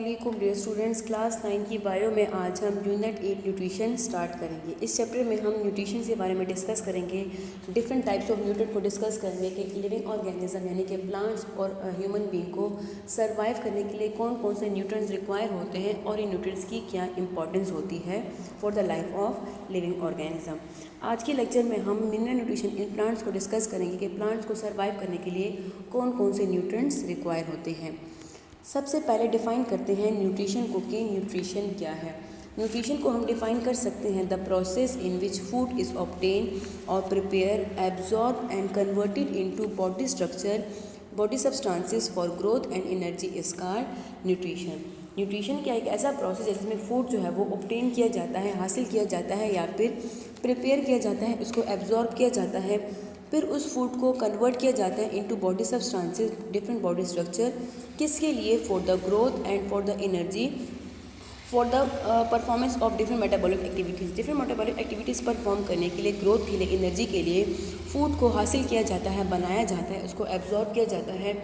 अस्सलामुअलैकुम dear students. Class 9 की bio में आज हम यूनिट 8 न्यूट्रिशन स्टार्ट करेंगे। इस चैप्टर में हम न्यूट्रिशन के बारे में डिस्कस करेंगे, डिफरेंट टाइप्स ऑफ न्यूट्रिएंट को डिस्कस करेंगे कि लिविंग ऑर्गेनिज्म यानी कि प्लांट्स और ह्यूमन बीइंग को सर्वाइव करने के लिए कौन कौन से न्यूट्रिएंट्स रिक्वायर होते हैं और इन न्यूट्रिएंट्स की क्या इंपॉर्टेंस होती है for the life of living organism. आज के लेक्चर में हम मिनरल न्यूट्रिशन इन प्लांट्स को डिस्कस करेंगे कि प्लांट्स को सर्वाइव करने के लिए कौन कौन से न्यूट्रिएंट्स रिक्वायर होते हैं। सबसे पहले डिफ़ाइन करते हैं न्यूट्रिशन को कि न्यूट्रिशन क्या है। न्यूट्रिशन को हम डिफ़ाइन कर सकते हैं the process in which food is obtain और prepare, absorb and converted into body structure, body substances for growth and energy is called nutrition. Nutrition क्या एक ऐसा प्रोसेस है जिसमें फूड जो है वो ऑब्टेन किया जाता है, हासिल किया जाता है या फिर प्रिपेयर किया जाता है, उसको एब्जॉर्ब किया जाता है, फिर उस फूड को कन्वर्ट किया जाता है into body substances, different body structure, किसके लिए? For the growth and for the energy, for the performance of different metabolic activities. Different metabolic activities perform करने के लिए, ग्रोथ के लिए, एनर्जी के लिए फूड को हासिल किया जाता है, बनाया जाता है, उसको एब्जॉर्ब किया जाता है,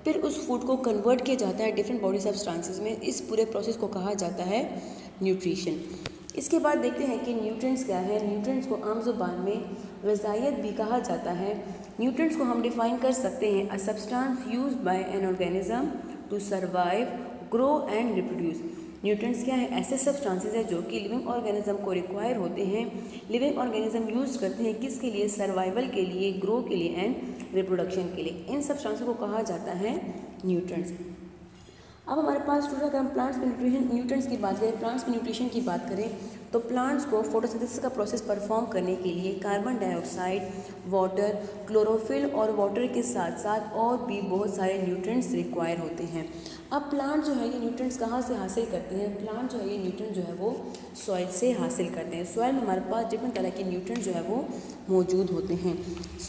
फिर उस फूड को कन्वर्ट किया जाता है डिफरेंट बॉडी सब्सटेंसेस में। इस पूरे प्रोसेस को कहा जाता है न्यूट्रिशन। इसके बाद देखते हैं कि न्यूट्रिएंट्स क्या है। न्यूट्रिएंट्स को आम ज़ुबान में ग़िज़ाइयत भी कहा जाता है। न्यूट्रिएंट्स को हम डिफ़ाइन कर सकते हैं a substance used by an organism to survive, grow and reproduce. Nutrients क्या है? ऐसे सब्सटेंसेस है जो कि लिविंग ऑर्गेनिज्म को रिक्वायर होते हैं। लिविंग ऑर्गेनिज्म यूज़ करते हैं किसके लिए? सर्वाइवल के लिए, ग्रो के लिए एंड रिप्रोडक्शन के लिए। इन सब्सटेंसेस को कहा जाता है न्यूट्रिएंट्स। अब हमारे पास स्टूडेंट अगर हम प्लांट्स में न्यूट्रिएंट्स की बात करें, प्लांट्स में न्यूट्रिशन की बात करें तो प्लांट्स को फोटोसिंथेसिस का प्रोसेस परफॉर्म करने के लिए कार्बन डाइऑक्साइड, वाटर, क्लोरोफिल और वाटर के साथ साथ और भी बहुत सारे न्यूट्रिएंट्स रिक्वायर होते हैं। अब प्लांट जो है ये न्यूट्रिएंट्स कहाँ से हासिल करते हैं? प्लांट जो है ये न्यूट्रिएंट जो है वो सॉइल से हासिल करते हैं। सॉइल में हमारे पास डिफरेंट तरह के न्यूट्रिएंट्स जो है वो मौजूद होते हैं।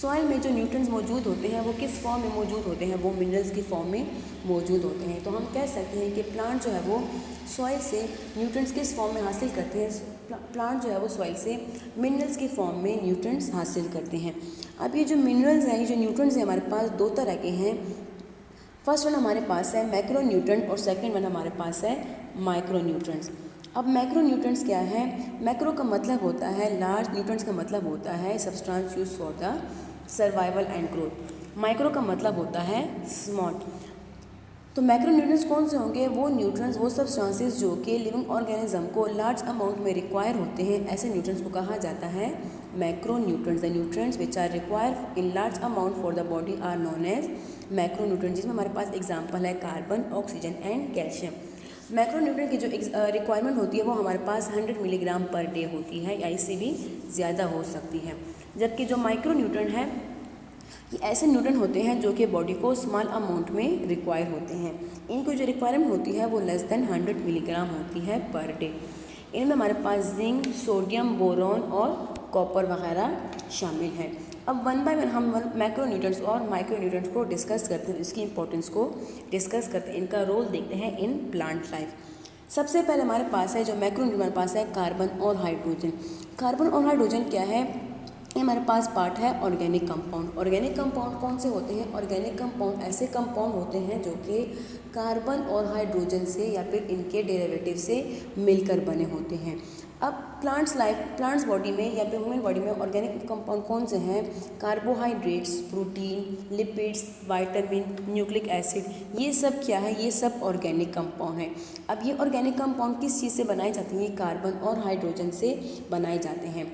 सॉइल में जो न्यूट्रिएंट्स मौजूद होते हैं वो किस फॉर्म में मौजूद होते हैं? वो मिनरल्स की फॉर्म में मौजूद होते हैं। तो हम कह सकते हैं कि प्लांट जो है वो सॉइल से न्यूट्रिएंट्स किस फॉर्म में हासिल करते हैं? प्लांट जो है वो सॉइल से मिनरल्स की फॉर्म में न्यूट्रिएंट्स हासिल करते हैं। अब ये जो मिनरल्स हैं, ये जो न्यूट्रिएंट्स हैं हमारे पास दो तरह के हैं। फर्स्ट वन हमारे पास है मैक्रो न्यूट्रिएंट और सेकंड वन हमारे पास है माइक्रो न्यूट्रिएंट्स। अब मैक्रो न्यूट्रिएंट्स क्या है? मैक्रो का मतलब होता है लार्ज, न्यूट्रिएंट्स का मतलब होता है substance use for the survival and growth. Micro का मतलब होता है स्मॉल। तो मैक्रो न्यूट्रिएंट्स कौन से होंगे? वो न्यूट्रिएंट्स, वो सब्सटेंसेस जो कि लिविंग ऑर्गेनिज्म को लार्ज अमाउंट में रिक्वायर होते हैं, ऐसे न्यूट्रिएंट्स को कहा जाता है macronutrients. The nutrients which are require in large amount for the body are known as macronutrients, जिसमें हमारे पास एग्जांपल है carbon, oxygen and calcium. Macronutrient की जो रिक्वायरमेंट होती है वो हमारे पास 100 मिलीग्राम पर डे होती है या इससे भी ज़्यादा हो सकती है। जबकि जो माइक्रो न्यूट्रिएंट है ये ऐसे न्यूट्रिएंट होते हैं जो कि बॉडी को स्मॉल अमाउंट में रिक्वायर होते हैं। इनको जो रिक्वायरमेंट होती है वो लेस देन 100 मिलीग्राम होती है पर डे। इनमें हमारे पास जिंक, सोडियम, बोरॉन और कॉपर वगैरह शामिल हैं। अब वन बाय वन हम मैक्रो न्यूट्रिएंट्स और माइक्रो न्यूट्रिएंट्स को डिस्कस करते हैं, इसकी इंपॉर्टेंस को डिस्कस करते हैं, इनका रोल देखते हैं इन प्लांट लाइफ। सबसे पहले हमारे पास है जो मैक्रो न्यूट्रिएंट हमारे पास है कार्बन और हाइड्रोजन। कार्बन और हाइड्रोजन क्या है? ये हमारे पास पार्ट है ऑर्गेनिक कंपाउंड। ऑर्गेनिक कंपाउंड कौन से होते हैं? ऑर्गेनिक कंपाउंड ऐसे कंपाउंड होते हैं जो कि कार्बन और हाइड्रोजन से या फिर इनके डेरिवेटिव से मिलकर बने होते हैं। अब प्लांट्स बॉडी में या फिर ह्यूमन बॉडी में ऑर्गेनिक कंपाउंड कौन से हैं? Carbohydrates, protein, lipids, vitamin, nucleic acid, ये सब क्या है? ये सब ऑर्गेनिक कंपाउंड है। अब ये ऑर्गेनिक कंपाउंड किस चीज़ से बनाए जाते हैं? कार्बन और हाइड्रोजन से बनाए जाते हैं।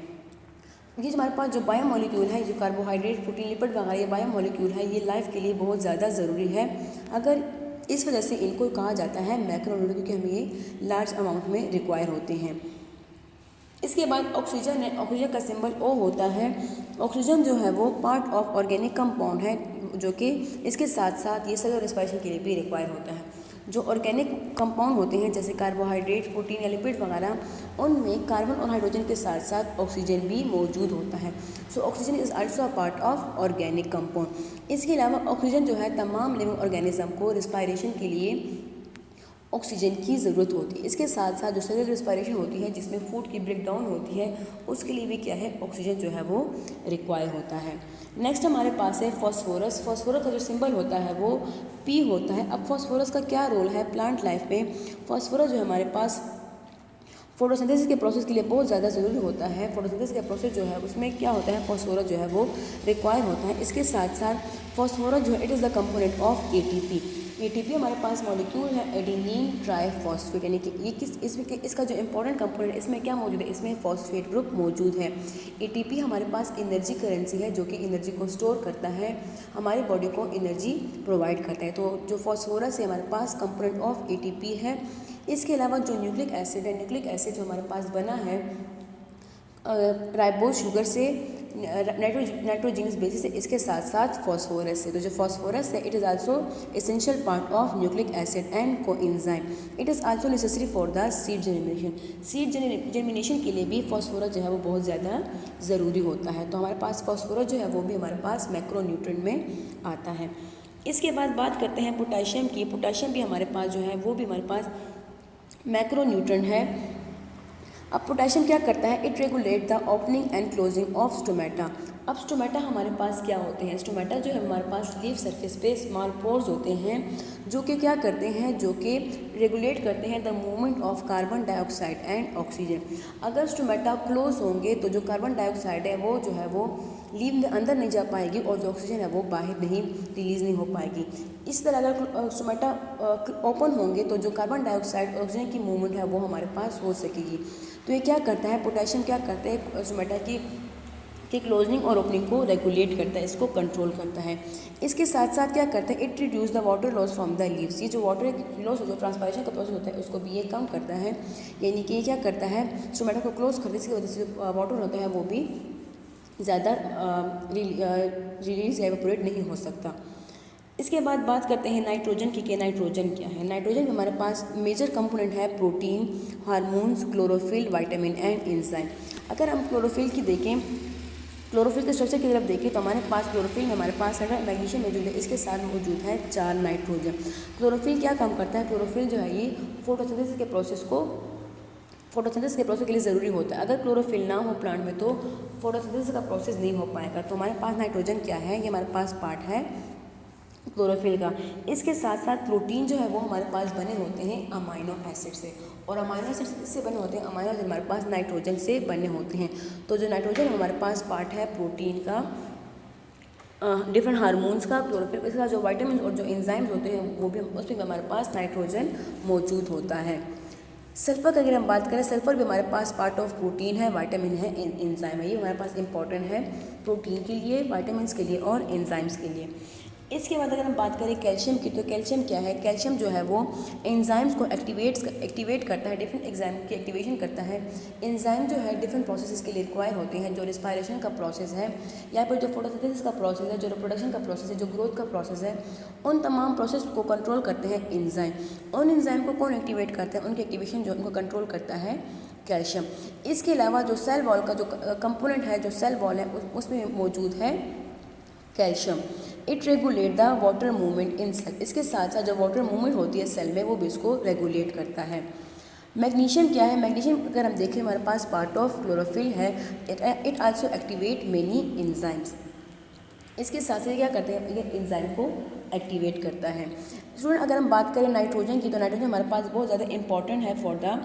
ये हमारे पास जो बायोमोलिक्यूल है, जो कार्बोहाइड्रेट, प्रोटीन, लिपिड वगैरह ये बायोमोलिक्यूल है, ये लाइफ के लिए बहुत ज़्यादा ज़रूरी है। अगर इस वजह से इनको कहा जाता है मैक्रो न्यूट्रिएंट, क्योंकि हमें ये लार्ज अमाउंट में रिक्वायर होते हैं। इसके बाद ऑक्सीजन है। ऑक्सीजन का सिंबल O होता है। ऑक्सीजन जो है वो पार्ट ऑफ ऑर्गेनिक कंपाउंड है जो कि इसके साथ साथ ये सेलुलर रेस्पिरेशन के लिए भी रिक्वायर होता है। जो ऑर्गेनिक कंपाउंड होते हैं जैसे कार्बोहाइड्रेट, प्रोटीन या लिपिड वगैरह, उनमें कार्बन और हाइड्रोजन के साथ साथ ऑक्सीजन भी मौजूद होता है। So oxygen is also a part of organic compound. इसके अलावा ऑक्सीजन जो है तमाम लिविंग ऑर्गेनिज्म को रिस्पायरेशन के लिए ऑक्सीजन की ज़रूरत होती है। इसके साथ साथ जो सेलुलर रेस्पिरेशन होती है, जिसमें फूड की ब्रेकडाउन होती है, उसके लिए भी क्या है, ऑक्सीजन जो है वो रिक्वायर होता है। नेक्स्ट हमारे पास है फॉस्फोरस। फॉस्फोरस का जो सिंबल होता है वो P होता है। अब फॉस्फोरस का क्या रोल है प्लांट लाइफ में? फॉस्फोरस जो है हमारे पास फोटोसिंथेसिस के प्रोसेस के लिए बहुत ज़्यादा ज़रूरी होता है। फोटोसिंथेसिस का प्रोसेस जो है उसमें क्या होता है, फॉस्फोरस जो है वो रिक्वायर होता है। इसके साथ साथ फॉस्फोरस जो है it is the component of ATP। ATP हमारे पास मॉलिक्यूल है एडेनिन ट्राइफॉस्फेट, यानी कि ये इसका जो इंपॉर्टेंट कंपोनेंट है इसमें क्या मौजूद है, इसमें फॉस्फेट ग्रुप मौजूद है। ATP हमारे पास एनर्जी करेंसी है जो कि एनर्जी को स्टोर करता है, हमारी बॉडी को एनर्जी प्रोवाइड करता है। तो जो फॉस्फोरस है हमारे पास कंपोनेंट ऑफ ATP है। इसके अलावा जो न्यूक्लिक एसिड है, न्यूक्लिक एसिड जो हमारे पास बना है राइबोज शुगर से, नाइट्रोजीनस बेसिस से, इसके साथ साथ फॉस्फोरस से। तो जो फॉस्फोरस है it is also essential part of nucleic acid and coenzyme. It is also necessary for the seed germination. Seed germination के लिए भी फॉस्फोरस जो है वो बहुत ज़्यादा ज़रूरी होता है। तो हमारे पास फॉस्फोरस जो है वो भी हमारे पास मैक्रोन्यूट्रिएंट में आता है। इसके बाद बात करते हैं पोटाशियम की। पोटाशियम भी हमारे पास जो है वो भी हमारे पास मैक्रोन्यूट्रिएंट है। अब पोटेशियम क्या करता है, it regulate the opening and closing of stomata. अब स्टोमेटा हमारे पास क्या होते हैं, स्टोमेटा जो है हमारे पास लीफ सरफेस पे स्मॉल पोर्स होते हैं जो कि क्या करते हैं, जो कि रेगुलेट करते हैं the movement of carbon dioxide and oxygen. अगर स्टोमेटा क्लोज होंगे तो जो कार्बन डाइऑक्साइड है वो जो है वो लीफ में अंदर नहीं जा पाएगी और जो ऑक्सीजन है वो बाहर नहीं रिलीज नहीं हो पाएगी। इस तरह अगर स्टोमेटा ओपन होंगे तो जो कार्बन डाइऑक्साइड और ऑक्सीजन की मूवमेंट है वो हमारे पास हो सकेगी। तो ये क्या करता है, पोटेशियम क्या करता है, स्टोमेटा की क्लोजनिंग और ओपनिंग को रेगुलेट करता है, इसको कंट्रोल करता है। इसके साथ साथ क्या करता है, it reduce the water loss from the leaves. ये जो वाटर लॉस जो ट्रांसपायरेशन का प्रोसेस होता है उसको भी ये कम करता है। यानी कि ये क्या करता है, स्टोमेटा को क्लोज करने की वजह से जो वाटर होता है वो भी ज़्यादा रिलीज या एवेपोरेट नहीं हो सकता। इसके बाद बात करते हैं नाइट्रोजन की कि नाइट्रोजन क्या है। नाइट्रोजन हमारे पास मेजर कंपोनेंट है protein, hormones, chlorophyll, vitamin and enzyme. अगर हम क्लोरोफिल की देखें, क्लोरोफिल के स्ट्रक्चर की तरफ देखें तो हमारे पास क्लोरोफिल में हमारे पास मैग्नीशियम मौजूद है, इसके साथ मौजूद है 4 नाइट्रोजन। क्लोरोफिल क्या काम करता है, क्लोरोफिल जो है ये फोटोसिंथेसिस के प्रोसेस के लिए ज़रूरी होता है। अगर क्लोरोफिल ना हो प्लांट में तो फोटोसिंथेसिस का प्रोसेस नहीं हो पाएगा। तो हमारे पास नाइट्रोजन क्या है, ये हमारे पास पार्ट है क्लोरोफिल का। इसके साथ साथ प्रोटीन जो है वो हमारे पास बने होते हैं अमाइनो एसिड से, और अमाइनो एसिड से बने होते हैं, अमाइनो एसिड हमारे पास नाइट्रोजन से बने होते हैं। तो जो नाइट्रोजन हमारे पास पार्ट है प्रोटीन का, डिफरेंट हार्मोन्स का, क्लोरोफिल, इसके साथ जो वाइटामिन और जो एंजाइम्स होते हैं वो भी उसमें भी हमारे पास नाइट्रोजन मौजूद होता है। सल्फर की अगर हम बात करें, सल्फर भी हमारे पास पार्ट ऑफ प्रोटीन है, विटामिन है, एंजाइम है। ये हमारे पास इंपॉर्टेंट है प्रोटीन के लिए, विटामिन के लिए और एंजाइम्स के लिए। इसके बाद अगर हम बात करें कैल्शियम की, तो कैल्शियम क्या है, कैल्शियम जो है वो एंजाइम्स को एक्टिवेट करता है, डिफरेंट एंजाइम की एक्टिवेशन करता है। एंजाइम जो है डिफरेंट प्रोसेसेस के लिए रिक्वायर होते हैं, जो रिस्पायरेशन का प्रोसेस है या फिर जो फोटोसिंथेसिस का प्रोसेस है, जो रिप्रोडक्शन का प्रोसेस है, जो ग्रोथ का प्रोसेस है, उन तमाम प्रोसेस को कंट्रोल करते हैं एंजाइम। उन एंजाइम को कौन एक्टिवेट करता है, उनकी एक्टिवेशन जो उनको कंट्रोल करता है कैल्शियम। इसके अलावा जो सेल वॉल का जो कंपोनेंट है, जो सेल वॉल है उसमें मौजूद है calcium. It regulate the water movement in cell. इसके साथ साथ जो वाटर मूवमेंट होती है सेल में वो भी इसको रेगुलेट करता है। मैग्नीशियम क्या है, मैग्नीशियम अगर हम देखें हमारे पास पार्ट ऑफ क्लोरोफिल है। It also activate many enzymes. इसके साथ साथ क्या करते हैं, ये एंजाइम को एक्टिवेट करता है। स्टूडेंट अगर हम बात करें नाइट्रोजन की, तो नाइट्रोजन हमारे पास बहुत ज़्यादा इंपॉर्टेंट है फॉर द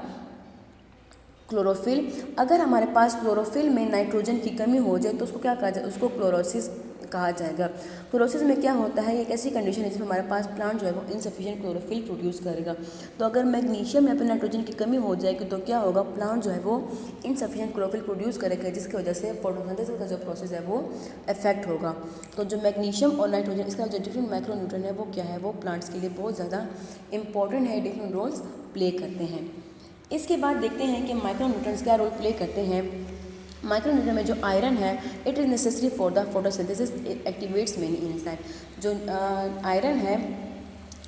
क्लोरोफिल। अगर हमारे पास क्लोरोफिल में नाइट्रोजन की कमी हो जाए तो उसको क्या कहा जाए, उसको क्लोरोसिस कहा जाएगा। क्लोरोसिस में क्या होता है, एक ऐसी कंडीशन है जिसमें हमारे पास प्लांट जो है वो इनसफिशिएंट क्लोरोफिल प्रोड्यूस करेगा। तो अगर मैग्नीशियम या फिर नाइट्रोजन की कमी हो जाएगी तो क्या होगा, प्लांट जो है वो इनसफिशिएंट क्लोरोफिल प्रोड्यूस करेगा, जिसकी वजह से फोटोसिंथेसिस का जो प्रोसेस है वो इफेक्ट होगा। तो जो मैग्नीशियम और नाइट्रोजन, इसका जो डिफरेंट माइक्रोन्यूट्रिएंट है वो क्या है, वो प्लांट्स के लिए बहुत ज़्यादा इंपॉर्टेंट है, डिफरेंट रोल्स प्ले करते हैं। इसके बाद देखते हैं कि माइक्रोन्यूट्रिएंट्स क्या रोल प्ले करते हैं। माइक्रोन्यूट्रिएंट में जो आयरन है, it is necessary for the photosynthesis, activates many enzyme. जो आयरन है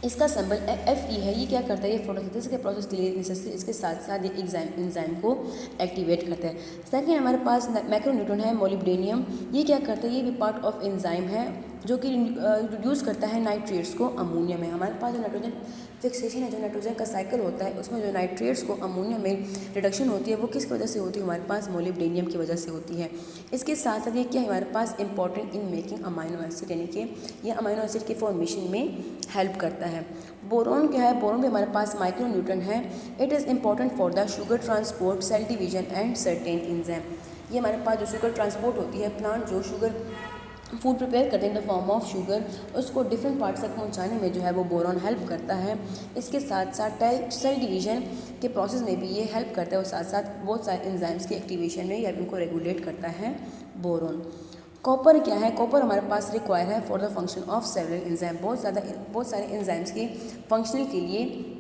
इसका सिंबल Fe है, ये क्या करता है, ये फोटोसिंथेसिस के प्रोसेस के लिए नेसेसरी, इसके साथ साथ ये एंजाइम को एक्टिवेट करता है। सेकंड हमारे पास माइक्रोन्यूट्रिएंट है मोलिब्डेनियम। ये क्या करता है, ये भी पार्ट ऑफ एंजाइम है जो कि रिड्यूस करता है नाइट्रेट्स को अमोनिया में। हमारे पास जो नाइट्रोजन फिक्सेशन है जो नाइट्रोजन का साइकिल होता है, उसमें जो नाइट्रेट्स को अमोनिया में रिडक्शन होती है वो किस वजह से होती है, हमारे पास मोलिब्डेनियम की वजह से होती है। इसके साथ साथ ये क्या है हमारे पास important in making amino acid, यानी कि ये अमाइनो एसिड के फॉर्मेशन में हेल्प करता है। बोरॉन क्या है, बोरॉन भी हमारे पास माइक्रो न्यूट्रन है। It is important for the sugar transport, cell division and certain enzyme. ये हमारे पास जो शुगर ट्रांसपोर्ट होती है, प्लांट जो शुगर फूड प्रिपेयर करते हैं in the form of sugar, उसको डिफरेंट पार्ट्स तक पहुंचाने में जो है वो बोरॉन हेल्प करता है। इसके साथ साथ सेल डिवीजन के प्रोसेस में भी ये हेल्प करता है और साथ साथ बहुत सारे एंजाइम्स की एक्टिवेशन में या उनको रेगुलेट करता है बोरॉन। कॉपर क्या है, कॉपर हमारे पास रिक्वायर है for the function of several enzyme, बहुत सारे एंजाइम्स के फंक्शनल के लिए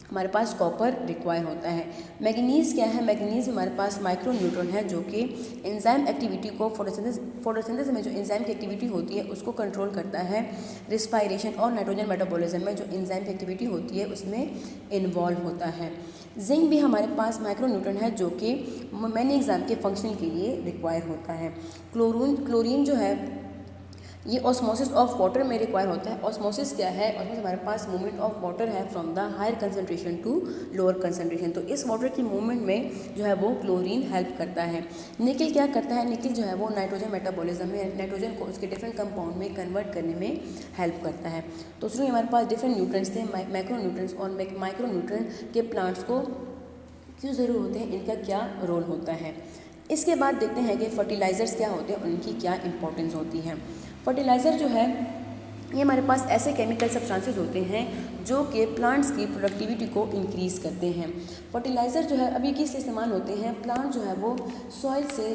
हमारे पास कॉपर रिक्वायर होता है। मैग्नीज क्या है, मैग्नीज हमारे पास माइक्रो न्यूट्रॉन है जो कि एंजाइम एक्टिविटी को फोटोसिंथेसिस में जो एंजाइम की एक्टिविटी होती है उसको कंट्रोल करता है। रिस्पायरेशन और नाइट्रोजन मेटाबॉलिज्म में जो एंजाइम की एक्टिविटी होती है उसमें इन्वॉल्व होता है। जिंक भी हमारे पास माइक्रो न्यूट्रॉन है जो कि मैनी एग्जाम के फंक्शन के लिए रिक्वायर होता है। क्लोरीन जो है ये ऑस्मोसिस ऑफ वाटर में रिक्वायर होता है। ऑस्मोसिस क्या है, ऑस्मोसिस हमारे पास मूवमेंट ऑफ वाटर है from the higher concentration to lower concentration, तो इस वाटर की मूवमेंट में जो है वो क्लोरीन हेल्प करता है। निकल क्या करता है, निकल जो है वो नाइट्रोजन मेटाबॉलिज्म में नाइट्रोजन को उसके डिफरेंट कंपाउंड में कन्वर्ट करने में हेल्प करता है। तो उसमें हमारे पास डिफरेंट न्यूट्रंस थे, मैक्रो न्यूट्रंस और माइक्रो न्यूट्रन के प्लांट्स को क्यों ज़रूर होते हैं, इनका क्या रोल होता है। इसके बाद देखते हैं कि फर्टिलाइज़र्स क्या होते हैं, उनकी क्या इंपॉर्टेंस होती है। फर्टिलाइज़र जो है ये हमारे पास ऐसे केमिकल सब्सटेंसेस होते हैं जो कि प्लांट्स की प्रोडक्टिविटी को इंक्रीज़ करते हैं। फर्टिलाइज़र जो है अभी किस इस्तेमाल होते हैं, प्लांट जो है वो सॉइल से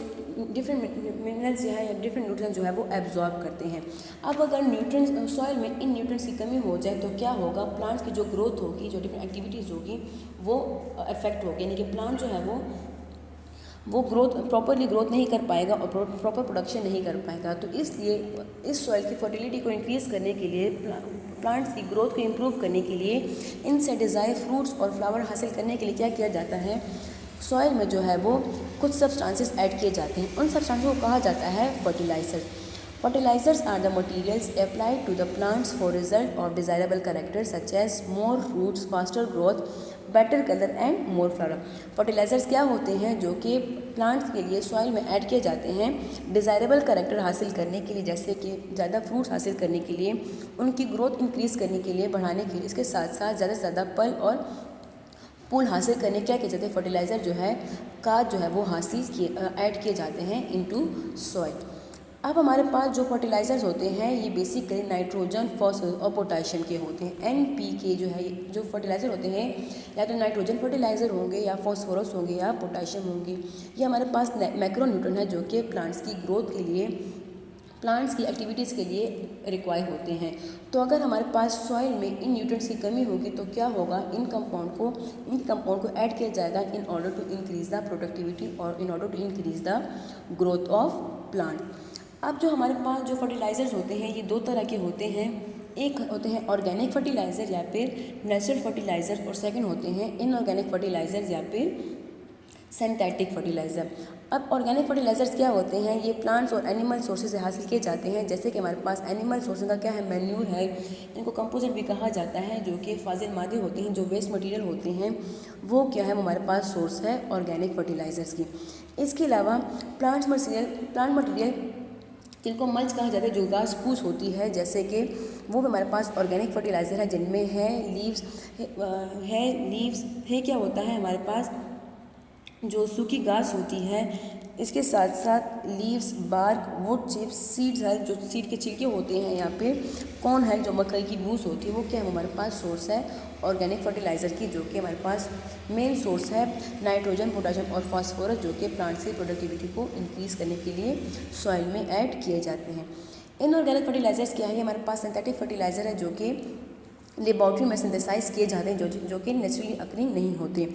डिफरेंट मिनरल्स जो है या डिफरेंट न्यूट्रिएंट्स जो है वो एब्जॉर्ब करते हैं। अब अगर न्यूट्रिएंट्स सॉइल में इन न्यूट्रिएंट्स की कमी हो जाए तो क्या होगा, प्लांट्स की जो ग्रोथ होगी, जो डिफरेंट एक्टिविटीज़ होगी वो अफेक्ट होगी, यानी कि प्लांट जो है वो प्रॉपरली ग्रोथ नहीं कर पाएगा और प्रॉपर प्रोडक्शन नहीं कर पाएगा। तो इसलिए इस सॉइल की फर्टिलिटी को इंक्रीज़ करने के लिए, प्लांट्स की ग्रोथ को इम्प्रूव करने के लिए, इनसे डिज़ायर फ्रूट्स और फ्लावर हासिल करने के लिए क्या किया जाता है, सॉइल में जो है वो कुछ सब्सटेंसेस ऐड किए जाते हैं। उन सब्सटेंसेस को कहा जाता है fertiliser. Fertilizers are the materials applied to the plants for result of desirable characters such as more fruits, faster growth, better color and more flower. Fertilizers क्या होते हैं जो कि प्लांट्स के लिए सॉइल में ऐड किए जाते हैं डिज़ायरेबल करेक्टर हासिल करने के लिए, जैसे कि ज़्यादा फ्रूट्स हासिल करने के लिए, उनकी ग्रोथ इंक्रीज़ करने के लिए, बढ़ाने के लिए, इसके साथ साथ ज़्यादा से ज़्यादा फल और फूल हासिल करने क्या किए जाते हैं, फर्टिलाइज़र जो है खाद जो है वो हासिल किए ऐड किए जाते हैं इनटू सॉइल। अब हमारे पास जो फर्टिलाइज़र्स होते हैं ये बेसिकली नाइट्रोजन, फॉस्फोरस और पोटाशियम के होते हैं। NPK जो है जो फर्टिलाइज़र होते हैं या तो नाइट्रोजन फर्टिलाइज़र होंगे या फॉस्फोरस होंगे या पोटाशियम होंगे। ये हमारे पास मैक्रो न्यूट्रन है जो कि प्लांट्स की ग्रोथ के लिए, प्लांट्स की एक्टिविटीज़ के लिए रिक्वायर होते हैं। तो अगर हमारे पास सॉइल में इन न्यूट्रिएंट्स की कमी होगी तो क्या होगा, इन कंपाउंड को ऐड किया जाएगा in order to increase the productivity और in order to increase the growth of plant. अब जो हमारे पास जो फर्टिलाइज़र्स होते हैं ये दो तरह के होते हैं, एक होते हैं ऑर्गेनिक फर्टिलाइज़र या फिर नेचुरल फर्टिलाइज़र और सेकंड होते हैं इनऑर्गेनिक फर्टिलाइज़र्स या फिर सिंथेटिक फर्टिलाइज़र। अब ऑर्गेनिक फर्टिलाइज़र्स क्या होते हैं, ये प्लांट्स और एनिमल सोर्सेज से हासिल किए जाते हैं। जैसे कि हमारे पास एनिमल सोर्सेज का क्या है, मैन्यूर है, इनको कंपोजिट भी कहा जाता है, जो कि फाजिल मादे होते हैं, जो वेस्ट मटेरियल होते हैं वो क्या है, वो हमारे पास सोर्स है ऑर्गेनिक फर्टिलाइज़र्स की। इसके अलावा प्लांट मटीरियल जिनको मल्च कहा जाता है, जो घास फूस होती है, जैसे कि वो भी हमारे पास ऑर्गेनिक फर्टिलाइज़र है, जिनमें है लीव्स है क्या होता है हमारे पास जो सूखी घास होती है, इसके साथ साथ leaves, bark, wood chips, seeds है जो सीड के छिलके होते हैं, यहाँ पे कौन है जो मकई की बूस होती है, वो क्या है हमारे पास सोर्स है ऑर्गेनिक फर्टिलाइज़र की, जो कि हमारे पास मेन सोर्स है नाइट्रोजन, पोटाशियम और फास्फोरस, जो कि प्लांट्स की प्रोडक्टिविटी को इंक्रीज़ करने के लिए सॉइल में ऐड किए जाते हैं। इनऑर्गेनिक फर्टिलाइज़र्स क्या है, हमारे पास सिंथेटिक फर्टिलाइज़र है जो कि लेबॉर्ट्री में सिंथेसाइज किए जाते हैं, जो कि नेचुरली अकरिंग नहीं होते।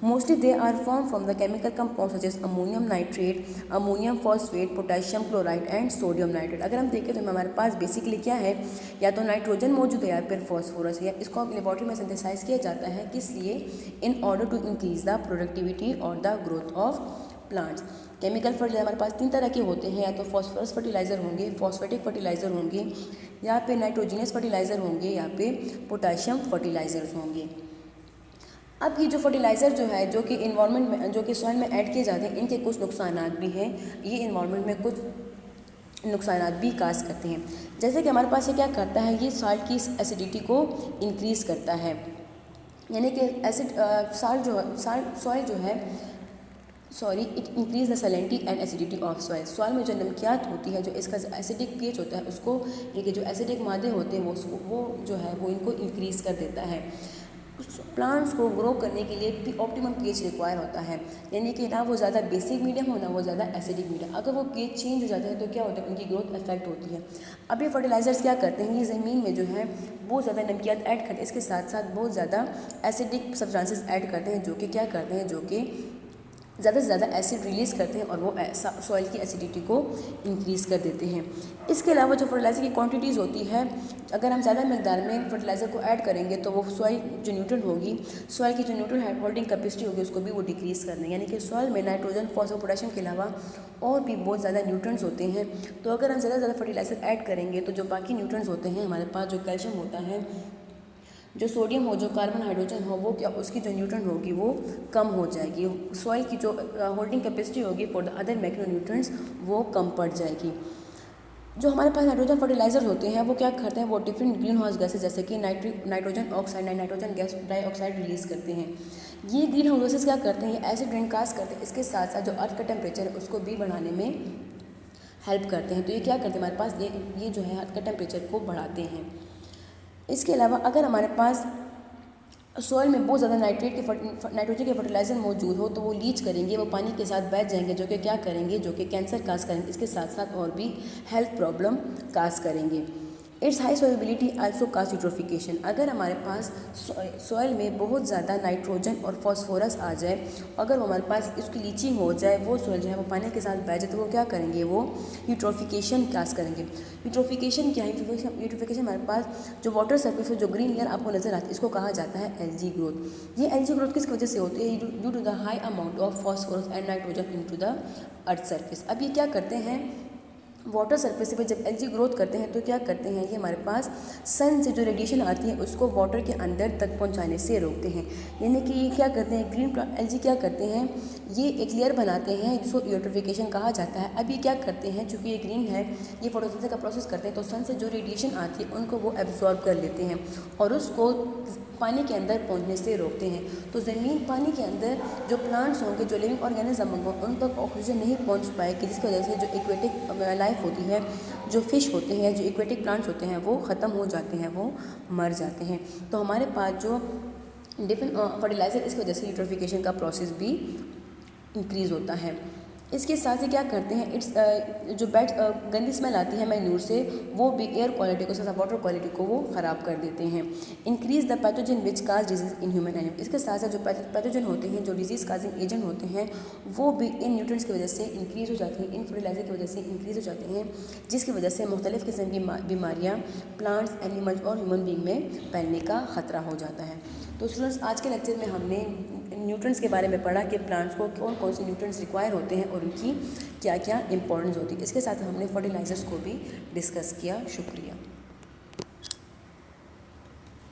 Mostly they are form from the chemical compound such as ammonium nitrate, ammonium phosphate, potassium chloride and sodium nitrate. अगर हम देखें तो हमारे पास बेसिकली क्या है, या तो नाइट्रोजन मौजूद है या फिर फॉस्फोरस है। इसको लेबॉर्ट्री में सिंथेसाइज किया जाता है, किस लिए, in order to increase the productivity और the growth of plants. Chemical fertiliser हमारे पास 3 तरह के होते हैं, या तो फॉस्फोरस फर्टिलाइज़र होंगे, फॉस्फेटिक फर्टिलाइज़र होंगे, या पे नाइट्रोजिनस फर्टिलाइज़र होंगे, या पे पोटाशियम फर्टिलाइज़र्स होंगे। अब ये जो फर्टिलाइज़र जो है, जो कि इन्वायरमेंट में, जो कि सॉइल में ऐड किए जाते हैं, इनके कुछ नुकसानात भी हैं। ये इन्वायरमेंट में कुछ नुकसानात भी काज करते हैं। जैसे कि हमारे पास ये क्या करता है, ये सॉइल की एसिडिटी को इंक्रीज़ करता है, यानी कि एसिड सॉइल जो है it increase the salinity and acidity of soil. Soil में जो नमकियात होती है, जो इसका एसिडिक पीएच होता है, उसको यानी कि जो एसिडिक मादे होते हैं वो जो है वो इनको इंक्रीज़ कर देता है। प्लांट्स को ग्रो करने के लिए ऑप्टिमम पीएच रिक्वायर होता है, यानी कि ना वो ज़्यादा बेसिक मीडियम हो, ना वो ज़्यादा एसिडिक मीडियम। अगर वो पीएच चेंज हो जाता है तो क्या होता है, उनकी ग्रोथ अफेक्ट होती है। अब ये फर्टिलाइजर्स क्या करते हैं, ये ज़मीन में जो है बहुत ज़्यादा नमकियात ऐड करते हैं, इसके साथ साथ बहुत ज़्यादा एसिडिक सब्सटेंसेस ऐड करते हैं, जो कि क्या करते हैं, जो कि ज़्यादा से ज़्यादा एसिड रिलीज़ करते हैं और वो सॉइल की एसिडिटी को इंक्रीज़ कर देते हैं। इसके अलावा जो फर्टिलाइज़र की क्वांटिटीज़ होती है, अगर हम ज़्यादा मकदार में फर्टिलाइज़र को ऐड करेंगे तो वो सॉइल जो न्यूट्रन होगी, सॉइल की जो न्यूट्रन होल्डिंग कैपेसिटी होगी, उसको भी वो डिक्रीज़ कर देंगे। यानी कि सॉइल में नाइट्रोजन, फॉस्फोरस, पोटेशियम के अलावा और भी बहुत ज़्यादा न्यूट्रंस होते हैं। तो अगर हम ज़्यादा से ज़्यादा फर्टिलाइज़र ऐड करेंगे तो जो बाकी न्यूट्रंस होते हैं हमारे पास, जो कैल्शियम होता है, जो सोडियम हो, जो कार्बन, हाइड्रोजन हो, वो क्या उसकी जो न्यूट्रन होगी वो कम हो जाएगी। सॉइल की जो होल्डिंग कैपेसिटी होगी फॉर द अदर मैक्रोन्यूट्रिएंट्स वो कम पड़ जाएगी। जो हमारे पास नाइट्रोजन फर्टिलाइजर होते हैं वो क्या करते हैं, वो डिफरेंट ग्रीन हाउस गैसेज जैसे कि nitrogen oxide, nitrogen gas dioxide release करते हैं। ये ग्रीन हाउस गैसेज क्या करते हैं, ये एसिड रेन कास्ट करते हैं। इसके साथ साथ जो अर्थ का टेम्परेचर है उसको भी बढ़ाने में हेल्प करते हैं। तो ये क्या करते हैं, हमारे पास ये जो है अर्थ का टेम्परेचर को बढ़ाते हैं। इसके अलावा अगर हमारे पास सॉइल में बहुत ज़्यादा नाइट्रोजन के फर्टिलाइज़र मौजूद हो तो वो लीच करेंगे, वो पानी के साथ बह जाएंगे, जो कि क्या करेंगे, जो कि कैंसर काज करेंगे। इसके साथ साथ और भी हेल्थ प्रॉब्लम काज करेंगे। It's high solubility also cause eutrophication. अगर हमारे पास सॉइल में बहुत ज़्यादा नाइट्रोजन और फॉस्फोरस आ जाए, अगर वो हमारे पास इसकी लीचिंग हो जाए, वो सॉइल जो है वो पानी के साथ बह जाए, तो वो क्या करेंगे, वो यूट्रोफिकेशन काज करेंगे। यूट्रोफिकेशन क्या है, यूट्रोफिकेशन हमारे पास जो वाटर सरफेस जो ग्रीन लेयर आपको नजर आती है, इसको कहा जाता है एलजी ग्रोथ। ये एलजी ग्रोथ किस वजह से होती है, due to the high amount of phosphorus and nitrogen into the earth surface. अब ये क्या करते हैं, वाटर सरफेस पे जब एलजी ग्रोथ करते हैं तो क्या करते हैं, ये हमारे पास सन से जो रेडिएशन आती है उसको वाटर के अंदर तक पहुंचाने से रोकते हैं। यानी कि ये क्या करते हैं, ग्रीन एलजी क्या करते हैं, ये एक लेयर बनाते हैं जिसको यूट्रोफिकेशन कहा जाता है। अब ये क्या करते हैं, चूँकि ये ग्रीन है, ये फोटोसिंथेसिस का प्रोसेस करते हैं, तो सन से जो रेडिएशन आती है उनको वो एब्जॉर्ब कर लेते हैं और उसको पानी के अंदर पहुंचने से रोकते हैं। तो ज़मीन, पानी के अंदर जो प्लांट्स होंगे, जो लिविंग ऑर्गेनिज्म होंगे, उन तक ऑक्सीजन नहीं पहुंच पाएगी, जिसकी वजह से जो एक्वेटिक लाइफ होती है, जो फिश होते हैं, जो एक्वेटिक प्लांट्स होते हैं, वो ख़त्म हो जाते हैं, वो मर जाते हैं। तो हमारे पास जो डिफरेंट फर्टिलाइज़र, इसकी वजह से यूट्रोफिकेशन का प्रोसेस भी इंक्रीज़ होता है। इसके साथ ही क्या करते हैं, जो बैड गंदी स्मेल आती है मैन्यूर से, वो भी एयर क्वालिटी को, साथ वाटर क्वालिटी को वो ख़राब कर देते हैं। Increase the pathogen which cause disease in human animal. इसके साथ साथ जो पैथोजन होते हैं, जो डिजीज़ काजिंग एजेंट होते हैं, वो भी इन न्यूट्रिएंट्स की वजह से इंक्रीज़ हो जाते हैं, इन फर्टिलाइजर की वजह से इंक्रीज़ हो जाते हैं, जिसकी वजह से मुख्तलिफ़ किस्म की बीमारियाँ प्लांट्स, एनिमल्स और ह्यूमन बींग में फैलने का ख़तरा हो जाता है। तो स्टूडेंट्स, आज के लेक्चर में हमने न्यूट्रिएंट्स के बारे में पढ़ा कि प्लांट्स को कौन कौन से न्यूट्रिएंट्स रिक्वायर होते हैं और उनकी क्या क्या इंपॉर्टेंस होती है। इसके साथ हमने फर्टिलाइज़र्स को भी डिस्कस किया। शुक्रिया।